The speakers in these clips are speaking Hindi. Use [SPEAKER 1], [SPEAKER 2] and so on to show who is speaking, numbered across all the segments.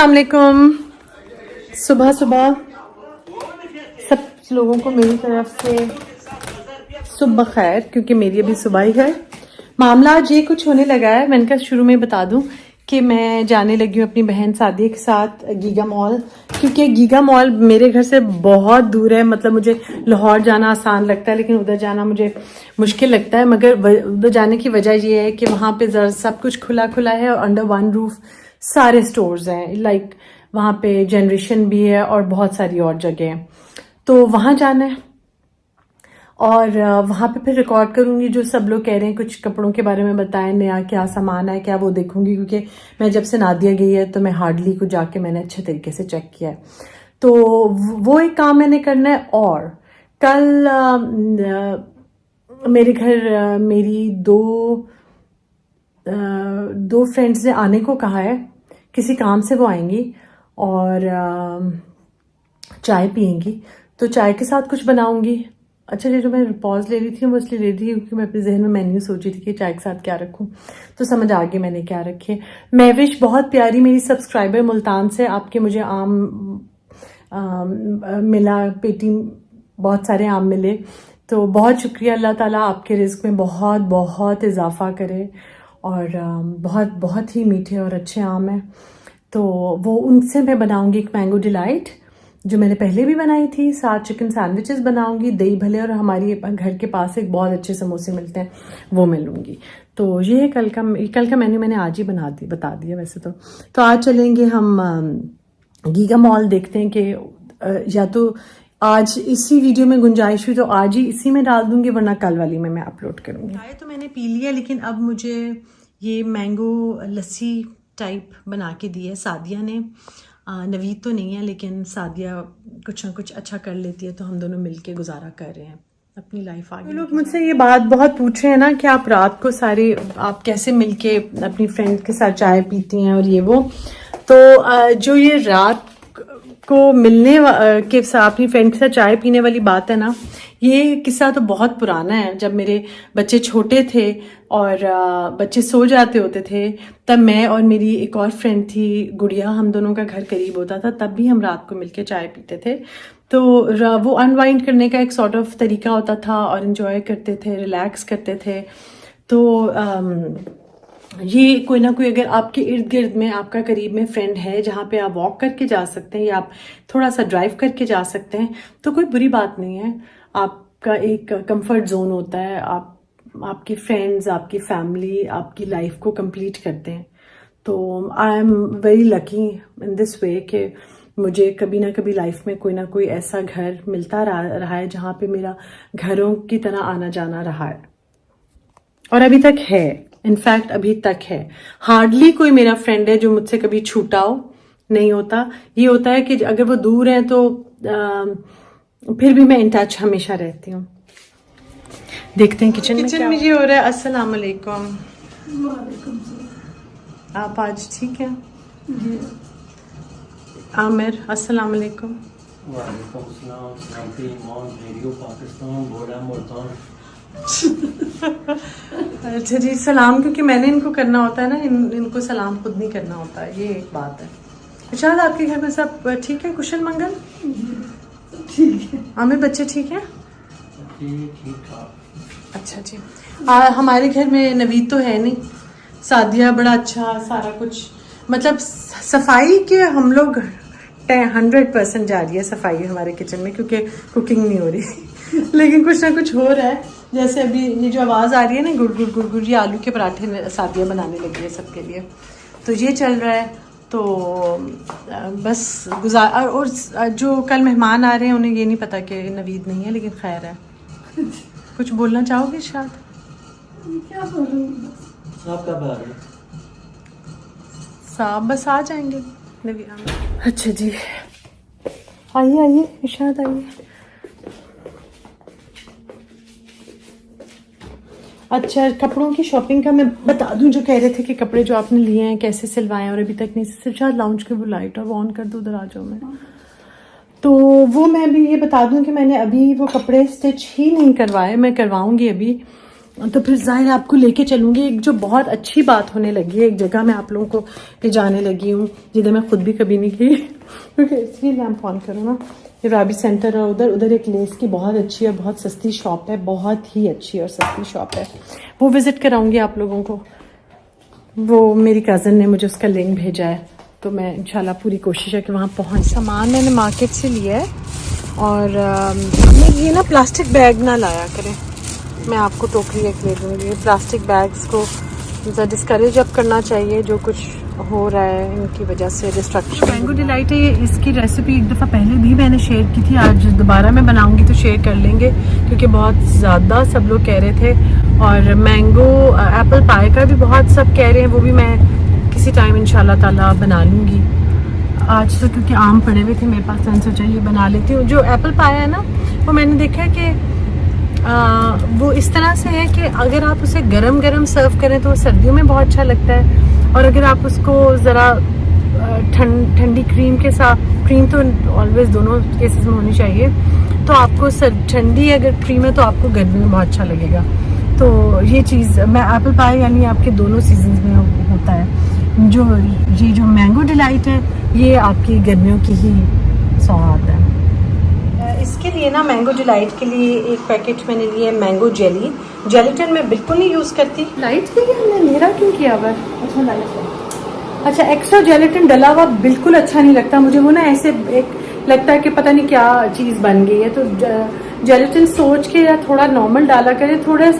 [SPEAKER 1] अस्सलाम वालेकुम। सुबह सुबह सब लोगों को मेरी तरफ से सुबह खैर, क्योंकि मेरी अभी सुबह ही है। मामला आज ये कुछ होने लगा है, मैंने कहा शुरू में बता दूं कि मैं जाने लगी हूँ अपनी बहन सादिया के साथ गीगा मॉल, क्योंकि गीगा मॉल मेरे घर से बहुत दूर है। मतलब मुझे लाहौर जाना आसान लगता है, लेकिन उधर जाना मुझे मुश्किल लगता है। मगर उधर जाने की वजह ये है कि वहाँ पे जरा सब कुछ खुला खुला है और अंडर वन रूफ सारे स्टोर्स हैं। लाइक वहाँ पे जनरेशन भी है और बहुत सारी और जगह हैं, तो वहाँ जाना है। और वहाँ पे फिर रिकॉर्ड करूंगी जो सब लोग कह रहे हैं, कुछ कपड़ों के बारे में बताएं, नया क्या सामान है क्या, वो देखूंगी। क्योंकि मैं जब से नादिया गई है तो मैं हार्डली को जाके मैंने अच्छे तरीके से चेक किया है, तो वो एक काम मैंने करना है। और कल मेरे घर मेरी दो फ्रेंड्स ने आने को कहा है, किसी काम से वो आएंगी और चाय पियेंगी, तो चाय के साथ कुछ बनाऊंगी। अच्छा, जो मैं पॉज ले रही थी वो इसलिए ले रही थी क्योंकि मैं अपने जहन में मेन्यू सोच रही थी कि चाय के साथ क्या रखूं, तो समझ आ गई मैंने क्या रखे। महविश बहुत प्यारी मेरी सब्सक्राइबर मुल्तान से, आपके मुझे आम मिला, पेटी बहुत सारे आम मिले, तो बहुत शुक्रिया। अल्लाह ताला आपके रिज्क में बहुत बहुत इजाफा करे। और बहुत बहुत ही मीठे और अच्छे आम हैं, तो वो उनसे मैं बनाऊंगी एक मैंगो डिलाइट जो मैंने पहले भी बनाई थी। साथ चिकन सैंडविचेस बनाऊंगी, दही भले, और हमारी घर के पास एक बहुत अच्छे समोसे मिलते हैं, वो मैं लूँगी। तो ये है कल का मेन्यू मैंने आज ही बता दिया वैसे तो आज चलेंगे हम गीगा मॉल, देखते हैं कि या तो आज इसी वीडियो में गुंजाइश हुई तो आज ही इसी में डाल दूंगी, वरना कल वाली में मैं अपलोड करूँगी। चाय तो मैंने पी लिया, लेकिन अब मुझे ये मैंगो लस्सी टाइप बना के दी है सादिया ने। नवीद तो नहीं है, लेकिन सादिया कुछ ना कुछ अच्छा कर लेती है, तो हम दोनों मिलके गुजारा कर रहे हैं अपनी लाइफ आगे। लोग मुझसे ये बात बहुत पूछ रहे हैं ना कि आप रात को सारे आप कैसे मिलके अपनी फ्रेंड के साथ चाय पीती हैं और ये वो। तो जो ये रात को मिलने के साथ अपनी फ्रेंड के साथ चाय पीने वाली बात है ना, ये किस्सा तो बहुत पुराना है। जब मेरे बच्चे छोटे थे और बच्चे सो जाते होते थे, तब मैं और मेरी एक और फ्रेंड थी गुड़िया, हम दोनों का घर करीब होता था, तब भी हम रात को मिलके चाय पीते थे। तो वो अनवाइंड करने का एक सॉर्ट ऑफ तरीका होता था और एंजॉय करते थे, रिलैक्स करते थे। तो ये कोई ना कोई अगर आपके इर्द गिर्द में, आपका करीब में फ्रेंड है जहाँ पे आप वॉक करके जा सकते हैं या आप थोड़ा सा ड्राइव करके जा सकते हैं, तो कोई बुरी बात नहीं है। आपका एक कंफर्ट जोन होता है, आपकी फ्रेंड्स, आपकी फैमिली आपकी लाइफ को कंप्लीट करते हैं। तो I am very lucky in this way कि मुझे कभी ना कभी लाइफ में कोई ना कोई ऐसा घर मिलता रहा है जहाँ पे मेरा घरों की तरह आना जाना रहा है, और अभी तक है। इनफैक्ट अभी तक है। हार्डली कोई मेरा फ्रेंड है जो मुझसे कभी छूटा हो, नहीं होता। ये होता है कि अगर वो दूर है तो फिर भी मैं इन टच हमेशा रहती हूँ। देखते हैं किचन में ये हो रहा है। अस्सलाम वालेकुम। आप आज ठीक है? आमिर अस्सलाम वालेकुम।
[SPEAKER 2] वालेकुम सलाम। शांति ईमान रेडियो पाकिस्तान बोड़ा मुल्तान।
[SPEAKER 1] अच्छा जी, सलाम क्योंकि मैंने इनको करना होता है ना, इनको सलाम खुद नहीं करना होता है, ये एक बात है। शायद आपके घर में सब ठीक है, कुशल मंगल? ठीक है। आमिर बच्चे ठीक है?
[SPEAKER 2] ठीक ठाक।
[SPEAKER 1] अच्छा जी। हमारे घर में नवीद तो है नहीं, सादिया बड़ा अच्छा सारा कुछ, मतलब सफाई के हम लोग 100% जा रही है सफाई हमारे किचन में, क्योंकि कुकिंग नहीं हो रही लेकिन कुछ ना कुछ हो रहा है। जैसे अभी ये जो आवाज़ आ रही है ना, गुड़ गुड़ गुड़ गुड़, ये आलू के पराठे सादिया बनाने लगी है सबके लिए, तो ये चल रहा है। तो बस और जो कल मेहमान आ रहे हैं उन्हें ये नहीं पता कि नवीद नहीं है, लेकिन खैर है। कुछ बोलना चाहोगे शायद?
[SPEAKER 3] क्या बोलूं,
[SPEAKER 2] साहब कब आ रहे हैं?
[SPEAKER 1] साहब बस आ जाएंगे नवीद। अच्छा जी, आइए आइए इरशाद आइए। अच्छा, कपड़ों की शॉपिंग का मैं बता दूं, जो कह रहे थे कि कपड़े जो आपने लिए हैं कैसे सिलवाए और अभी तक नहीं सिर्फ शायद लाउंज के वो लाइट और वो ऑन कर दो, उधर आ जाओ मैं। तो वो मैं भी ये बता दूं कि मैंने अभी वो कपड़े स्टिच ही नहीं करवाए, मैं करवाऊंगी अभी, तो फिर जाहिर है आपको लेके चलूँगी। एक जो बहुत अच्छी बात होने लगी है, एक जगह मैं आप लोगों को ले जाने लगी हूँ जिधर मैं खुद भी कभी नहीं गई क्योंकि इसलिए लैम्प ऑन करो ना। ये राबी सेंटर है, उधर एक लेस की बहुत अच्छी और बहुत सस्ती शॉप है, बहुत ही अच्छी और सस्ती शॉप है, वो विज़िट कराऊँगी आप लोगों को। वो मेरी कज़न ने मुझे उसका लिंक भेजा है, तो मैं इंशाल्लाह पूरी कोशिश है कि वहाँ पहुँच। सामान मैंने मार्केट से लिया है और ये ना प्लास्टिक बैग ना लाया करें, मैं आपको टोकरी एक ले दूँगी। प्लास्टिक बैग्स को डिस्करेज अप करना चाहिए, जो कुछ हो रहा है इनकी वजह से डिस्ट्रक्शन। मैंगो डिलाइट है, इसकी रेसिपी एक दफ़ा पहले भी मैंने शेयर की थी, आज दोबारा मैं बनाऊँगी तो शेयर कर लेंगे क्योंकि बहुत ज़्यादा सब लोग कह रहे थे। और मैंगो एप्पल पाई का भी बहुत सब कह रहे हैं, वो भी मैं किसी टाइम इंशाल्लाह ताला बना लूँगी। आज तो क्योंकि आम पड़े हुए थे मेरे पास, मैंने सोचा ये बना लेती हूँ। जो एप्पल पाया है ना, वो मैंने देखा है कि वो इस तरह से है कि अगर आप उसे गरम गरम सर्व करें तो वो सर्दियों में बहुत अच्छा लगता है, और अगर आप उसको ज़रा ठंडी क्रीम के साथ, क्रीम तो ऑलवेज दोनों केसेस में होनी चाहिए, तो आपको ठंडी अगर क्रीम है तो आपको गर्मी में बहुत अच्छा लगेगा। तो ये चीज़ मैं एप्पल पाई यानी आपके दोनों सीजन्स में होता है। ये जो मैंगो डिलाइट है ये आपकी गर्मियों की ही सौगात है। इसके लिए ना मैंगो डिलाइट के लिए एक पैकेट मैंने लिया है मैंगो जेली। जेलेटिन मैं बिल्कुल नहीं यूज़ करती। लाइट के लिए हमने मेरा क्यों किया हुआ? अच्छा लाइट है। अच्छा, एक्स्ट्रा जेलेटिन डला हुआ बिल्कुल अच्छा नहीं लगता मुझे, वो ना ऐसे एक लगता है कि पता नहीं क्या चीज़ बन गई है। तो जेलेटिन सोच के या थोड़ा नॉर्मल डाला करें, थोड़ा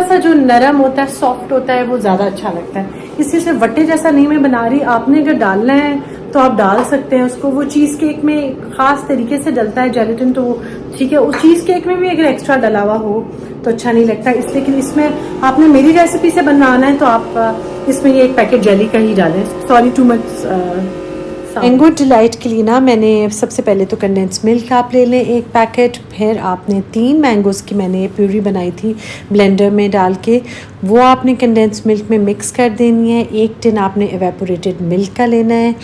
[SPEAKER 1] सा जो नरम होता है, सॉफ्ट होता है, वो ज़्यादा अच्छा लगता है। इसी से वट्टे जैसा नहीं मैं बना रही, आपने अगर डालना है तो आप डाल सकते हैं उसको। वो चीज़ केक में ख़ास तरीके से डलता है जेलेटिन, तो ठीक है। उस चीज़ केक में भी अगर एक्स्ट्रा डला हुआ हो तो अच्छा नहीं लगता, इसलिए कि इसमें आपने मेरी रेसिपी से बनाना है तो आप इसमें ये एक पैकेट जेली का ही डालें। Sorry too much. Mango delight के लिए ना मैंने सबसे पहले तो कंडेंस मिल्क आप ले लें एक पैकेट, फिर आपने 3 मैंगोज़ की मैंने प्यूरी बनाई थी ब्लेंडर में डाल के, वो आपने कंडेंस मिल्क में मिक्स कर देनी है। 1 टिन आपने एवेपोरेटेड मिल्क का लेना है,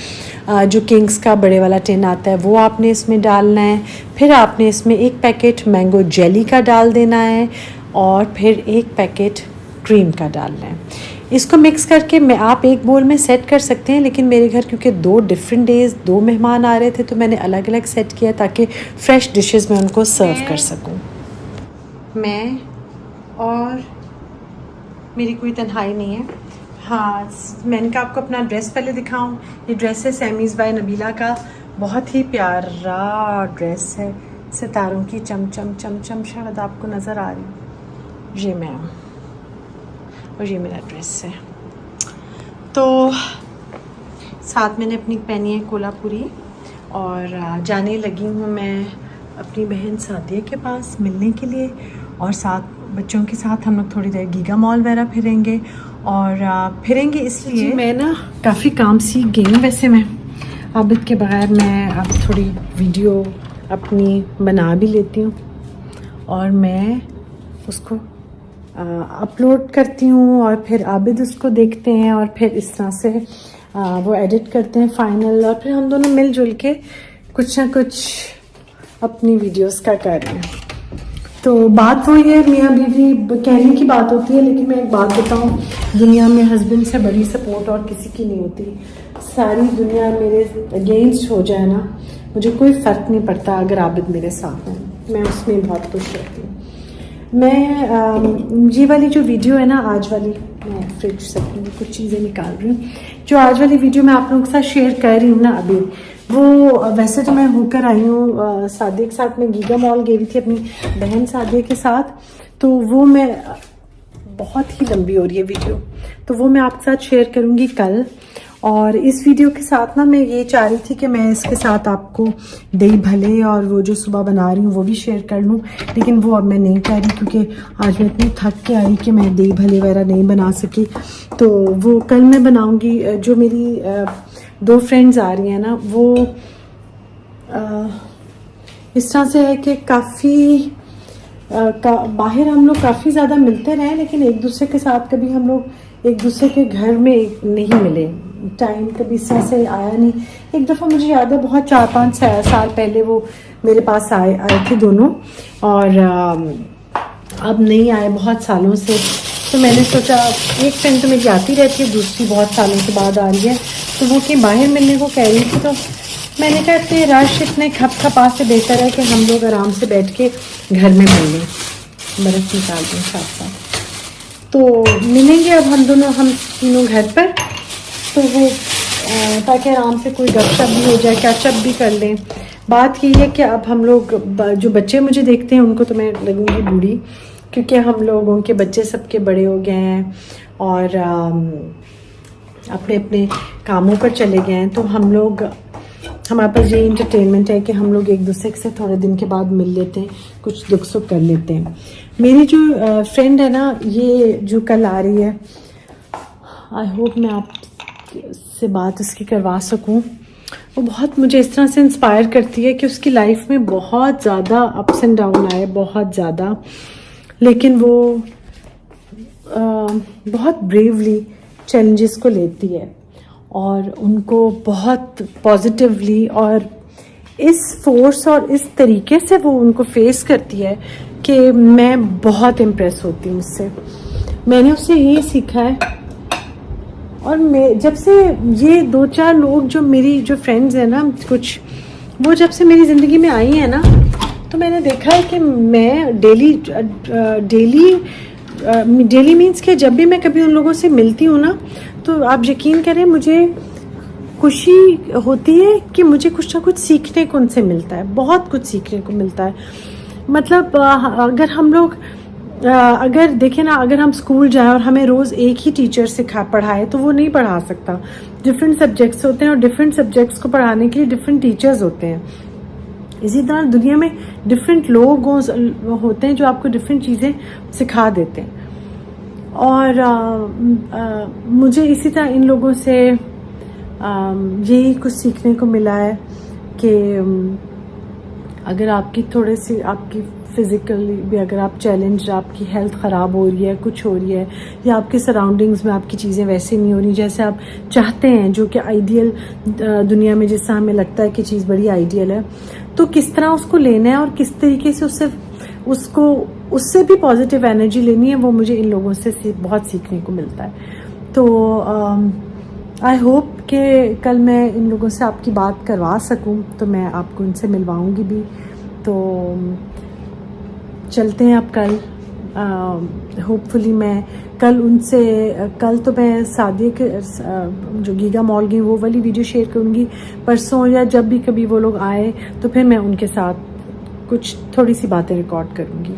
[SPEAKER 1] जो किंग्स का बड़े वाला टिन आता है वो आपने इसमें डालना है। फिर आपने इसमें 1 पैकेट मैंगो जेली का डाल देना है और फिर 1 पैकेट क्रीम का डालना है। इसको मिक्स करके मैं आप एक बोल में सेट कर सकते हैं, लेकिन मेरे घर क्योंकि 2 डिफरेंट डेज़ 2 मेहमान आ रहे थे तो मैंने अलग अलग सेट किया ताकि फ़्रेश डिशेस में उनको सर्व कर सकूं। मैं और मेरी कोई तन्हाई नहीं है। हाँ, मैंने कहा आपको अपना ड्रेस पहले दिखाऊं। ये ड्रेस है सैमीज़ बाय नबीला का, बहुत ही प्यारा ड्रेस है, सितारों की चमचम चमचम शायद आपको नज़र आ रही। ये मैं और ये मेरा ड्रेस है। तो साथ मैंने अपनी पहनी है कोल्हापुरी और जाने लगी हूँ मैं अपनी बहन सादिया के पास मिलने के लिए, और साथ बच्चों के साथ हम लोग थोड़ी देर गीगा मॉल वगैरह फिरेंगे और फिरेंगे इसलिए मैं ना काफ़ी काम सीख गई हूँ। वैसे मैं आबिद के बगैर मैं अब थोड़ी वीडियो अपनी बना भी लेती हूँ और मैं उसको अपलोड करती हूँ और फिर आबिद उसको देखते हैं और फिर इस तरह से वो एडिट करते हैं फाइनल, और फिर हम दोनों मिलजुल के कुछ ना कुछ अपनी वीडियोस का कर रहे हैं। तो बात वही है, मियाँ बीवी कहने की बात होती है, लेकिन मैं एक बात बताऊँ, दुनिया में हस्बैंड से बड़ी सपोर्ट और किसी की नहीं होती। सारी दुनिया मेरे अगेंस्ट हो जाए ना, मुझे कोई फ़र्क नहीं पड़ता अगर आबिद मेरे साथ हैं, मैं उसमें बहुत खुश रहती हूँ। मैं ये वाली जो वीडियो है ना, आज वाली, मैं फ्रिज से कुछ चीज़ें निकाल रही हूँ, जो आज वाली वीडियो मैं आप लोगों के साथ शेयर कर रही हूँ ना अभी, वो वैसे तो मैं होकर आई हूँ सादिया के साथ। मैं गीगा मॉल गई थी अपनी बहन सादिया के साथ, तो वो मैं बहुत ही लंबी हो रही है वीडियो, तो वो मैं आपके साथ शेयर करूँगी कल। और इस वीडियो के साथ ना मैं ये चाह रही थी कि मैं इसके साथ आपको दही भले और वो जो सुबह बना रही हूँ वो भी शेयर कर लूँ, लेकिन वो अब मैं नहीं कर रही क्योंकि आज मैं इतनी थक के आई कि मैं दही भले वगैरह नहीं बना सकी। तो वो कल मैं बनाऊँगी। जो मेरी 2 फ्रेंड्स आ रही हैं ना, वो इस तरह से है कि काफ़ी बाहर हम लोग काफ़ी ज़्यादा मिलते रहे, लेकिन एक दूसरे के साथ कभी हम लोग एक दूसरे के घर में नहीं मिले, टाइम कभी इस तरह से आया नहीं। एक दफ़ा मुझे याद है बहुत 4-5 साल पहले वो मेरे पास आए थे दोनों, और अब नहीं आए बहुत सालों से, तो मैंने सोचा एक फ्रेंड तो मेरी आती रहती है, दूसरी बहुत सालों के बाद आ रही है, तो वो कहीं बाहर मिलने को कह रही थी। तो मैंने कहा इतने रश इतने खपखपा से बेहतर है कि हम लोग आराम से बैठ के घर में मिल लें, बर्फ़ निकाल दें साथ साथ। तो मिलेंगे अब हम दोनों, हम तीनों घर पर, तो वो ताकि आराम से कोई गपशप भी हो जाए, कैचअप भी कर लें। बात ये है कि अब हम लोग, जो बच्चे मुझे देखते हैं उनको तो मैं लगूंगी बूढ़ी, क्योंकि हम लोगों के बच्चे सबके बड़े हो गए हैं और अपने अपने कामों पर चले गए हैं। तो हम लोग, हमारे पास ये इंटरटेनमेंट है कि हम लोग एक दूसरे से थोड़े दिन के बाद मिल लेते हैं, कुछ दुख सुख कर लेते हैं। मेरी जो फ्रेंड है ना, ये जो कल आ रही है, आई होप मैं आपसे बात उसकी करवा सकूं। वो बहुत मुझे इस तरह से इंस्पायर करती है कि उसकी लाइफ में बहुत ज़्यादा अप्स एंड डाउन आए, बहुत ज़्यादा, लेकिन वो बहुत ब्रेवली चैलेंजेस को लेती है और उनको बहुत पॉजिटिवली और इस फोर्स और इस तरीके से वो उनको फेस करती है कि मैं बहुत इम्प्रेस होती हूँ उससे। मैंने उससे यही सीखा है। और मैं जब से ये 2-4 लोग जो मेरी जो फ्रेंड्स हैं ना कुछ, वो जब से मेरी ज़िंदगी में आई हैं ना, तो मैंने देखा है कि मैं डेली मीन्स के जब भी मैं कभी उन लोगों से मिलती हूँ ना, तो आप यकीन करें मुझे खुशी होती है कि मुझे कुछ ना कुछ सीखने को उनसे मिलता है, बहुत कुछ सीखने को मिलता है। मतलब अगर हम लोग अगर देखें ना, अगर हम स्कूल जाएं और हमें रोज़ एक ही टीचर पढ़ाए तो वो नहीं पढ़ा सकता। डिफरेंट सब्जेक्ट्स होते हैं और डिफरेंट सब्जेक्ट्स को पढ़ाने के लिए डिफरेंट टीचर्स होते हैं। इसी तरह दुनिया में डिफरेंट लोग होते हैं जो आपको डिफरेंट चीज़ें सिखा देते हैं। और मुझे इसी तरह इन लोगों से यही कुछ सीखने को मिला है कि अगर आपकी थोड़ी सी आपकी फिज़िकली भी अगर आप चैलेंज, आपकी हेल्थ ख़राब हो रही है, कुछ हो रही है, या आपके सराउंडिंग्स में आपकी चीज़ें वैसे नहीं हो रही जैसे आप चाहते हैं, जो कि आइडियल दुनिया में जिससे हमें लगता है कि चीज़ बड़ी आइडियल है, तो किस तरह उसको लेना है और किस तरीके से उससे भी पॉजिटिव एनर्जी लेनी है, वो मुझे इन लोगों से बहुत सीखने को मिलता है। तो आई होप कि कल मैं इन लोगों से आपकी बात करवा सकूं, तो मैं आपको उनसे मिलवाऊंगी भी। तो चलते हैं अब कल, होपफुली मैं कल तो मैं सादिया के जो गीगा मॉल गई वो वाली वीडियो शेयर करूंगी। परसों या जब भी कभी वो लोग आए तो फिर मैं उनके साथ कुछ थोड़ी सी बातें रिकॉर्ड करूंगी।